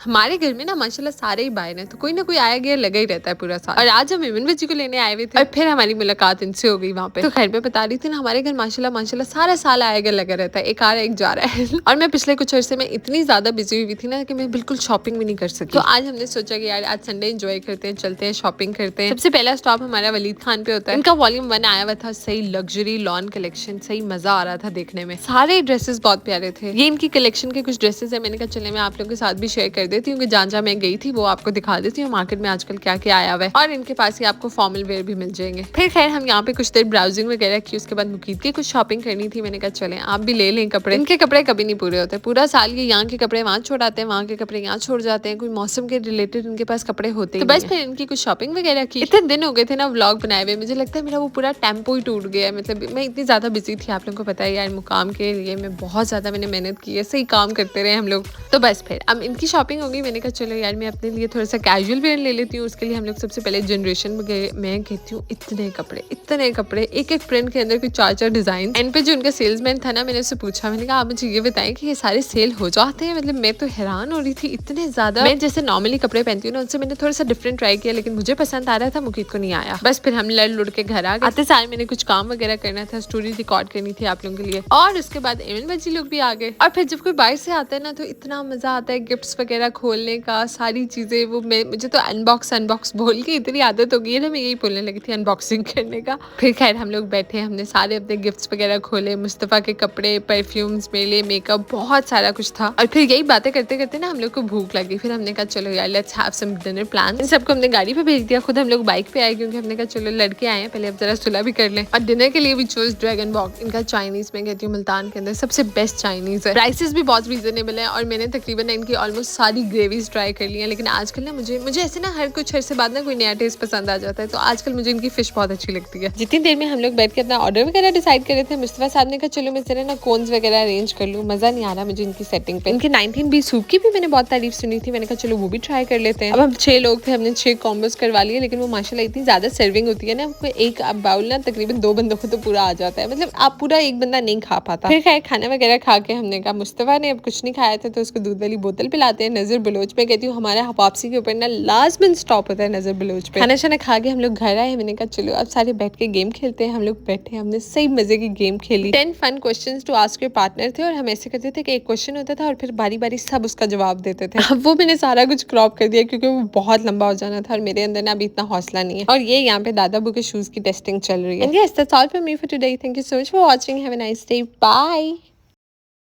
हमारे घर में ना माशाल्लाह सारे ही बाहर हैं, तो कोई ना कोई आया गया लगा ही रहता है पूरा साल। और आज हम इमन बच्ची को लेने आए हुए थे और फिर हमारी मुलाकात इनसे हो गई वहाँ पे। तो खैर मैं बता रही थी ना, हमारे घर माशाल्लाह माशाल्लाह सारा साल आया गया लगा रहता है, एक आ रहा है एक जा रहा है। और मैं पिछले कुछ अर्से में इतनी ज्यादा बिजी हुई थी ना कि मैं बिल्कुल शॉपिंग भी नहीं कर सकी। तो आज हमने सोचा कि यार आज संडे एंजॉय करते हैं, चलते हैं शॉपिंग करते हैं। सबसे पहला स्टॉप हमारा वलीद खान पे होता है। इनका वॉल्यूम 1 आया हुआ था, सही लग्जरी लॉन कलेक्शन, सही मजा आ रहा था देखने में। सारे ड्रेसेस बहुत प्यारे थे। ये इनकी कलेक्शन के कुछ ड्रेसेस है, मैंने कहा चले मैं आप लोगों के साथ भी शेयर कर देती हूँ। जहाँ जहाँ मैं गई थी वो आपको दिखा देती हूँ मार्केट में आजकल क्या क्या आया हुआ है, और इनके पास ही आपको फॉर्मल वेयर भी मिल जाएंगे। फिर खैर हम यहाँ पे कुछ देर ब्राउजिंग वगैरह की, उसके बाद मुकीद की कुछ शॉपिंग करनी थी। मैंने कहा चले आप भी ले लें कपड़े। इनके कपड़े कभी नहीं पूरे होते, पूरा साल ये यहाँ के कपड़े वहाँ छोड़ आते हैं, वहाँ के कपड़े यहाँ छोड़ जाते हैं, कोई मौसम के रिलेटेड इनके पास कपड़े होते हैं। तो बस फिर इनकी कुछ शॉपिंग वगैरह की। इतने दिन हो गए थे ना व्लॉग बनाए हुए, मुझे लगता है मेरा वो पूरा टेम्पो ही टूट गया है। मतलब मैं इतनी ज्यादा बिजी थी, आप लोगों को पता है यार मुकाम के लिए मैं बहुत ज्यादा मैंने मेहनत की है, सही काम करते रहे हम लोग। तो बस फिर अब इनकी शॉपिंग हो गई, मैंने कहा चलो यार मैं अपने लिए थोड़ा सा कैजुअल वेयर ले लेती हूँ। उसके लिए हम लोग सबसे पहले जनरेशन में गए। मैं कहती हूँ इतने कपड़े, एक एक प्रिंट के अंदर कोई 4 डिजाइन। एंड पे जो उनका सेल्समैन था ना, मैंने उससे पूछा, मैंने कहा आप मुझे ये बताएं कि ये सारे सेल हो जाते हैं? मतलब मैं तो हैरान हो रही थी इतने ज्यादा। मैं जैसे नॉर्मली कपड़े पहनती हूँ ना, उनसे मैंने थोड़ा सा डिफरेंट ट्राई किया, लेकिन मुझे पसंद आ रहा था, मुकीद को नहीं आया। बस फिर हम लड़ लुड़ के घर आ गए। आते साल मैंने कुछ काम वगैरह करना था, स्टोरी रिकॉर्ड करनी थी आप लोगों के लिए, और उसके बाद इमन बच्ची लोग भी आ गए। और फिर जब कोई बाहर से आता है ना, तो इतना मजा आता है गिफ्ट्स वगैरह खोलने का, सारी चीजें। वो मुझे तो अनबॉक्स बोल के इतनी आदत हो गई है ना, मैं यही बोलने लगी थी अनबॉक्सिंग करने का। फिर खैर हम लोग बैठे, हमने सारे अपने गिफ्ट्स वगैरह खोले, मुस्तफ़ा के कपड़े, परफ्यूम्स, मेले, मेकअप, बहुत सारा कुछ था। और फिर यही बातें करते करते ना हम लोग को भूख लगी। फिर हमने कहा चलो यार let's have some dinner plan. इन सबको हमने गाड़ी पे भेज दिया, खुद हम लोग बाइक पे आए, क्योंकि हमने कहा चलो लड़के आए हैं, पहले अब जरा सुलह भी कर लें। और डिनर के लिए भी चूज ड्रैगन वॉक। इनका चाइनीज में कहती हूँ मुल्तान के अंदर सबसे बेस्ट चाइनीज है। प्राइसेस भी बहुत रीजनेबल है, और मैंने तकरीबन इनकी ऑलमोस्ट सारी ग्रेवीज ट्राई कर ली है। लेकिन आजकल ना मुझे ऐसे ना हर कुछ अर्से बाद ना कोई नया टेस्ट पसंद आ जाता है, तो आजकल मुझे इनकी फिश बहुत अच्छी लगती है। जितनी देर में हम लोग बैठ के अपना ऑर्डर वगैरह डिसाइड कर रहे थे, मुस्तफा साहब ने कहा चलो मैं जरा ना कोन्स वगैरह अरेंज कर लूँ, मजा नहीं आ रहा मुझे इनकी सेटिंग पे। इनके 19B सूप की भी मैंने बहुत तारीफ सुनी थी, मैंने कहा चलो वो भी ट्राई कर लेते हैं। अब हम 6 लोग थे, हमने 6 कॉम्बोस करवा लिए, लेकिन वो माशाल्लाह इतनी ज्यादा सर्विंग होती है ना, एक बाउल ना तकरीबन 2 बंदों को तो पूरा आ जाता है, मतलब आप पूरा एक बंदा नहीं खा पाता। फिर खैर खाना वगैरह खा के हमने कहा मुस्तफा ने अब कुछ नहीं खाया था, तो उसको दूध वाली बोतल पिलाते हैं नजर बलोच में। कहती हूँ हमारा वापसी के ऊपर ना लाजमन स्टॉप होता है नजर बलोच पे। खाना शाना खा के हम लोग घर आए, मैंने कहा चलो अब सारे बैठ के गेम खेलते हैं। हम लोग बैठे, हमने सही मजे की गेम खेली। 10 fun questions to ask your partner थे, और हम ऐसे करते थे कि एक क्वेश्चन होता था और फिर बारी बारी सब उसका जवाब देते थे। अब वो मैंने सारा कुछ क्रॉप कर दिया, क्योंकि वो बहुत लंबा हो जाना था और मेरे अंदर ना अभी इतना हौसला नहीं है। और ये यहाँ पे दादा बू के शूज की टेस्टिंग चल रही है। And yes that's all for me for today. Thank you so much for watching. Have a nice day. Bye.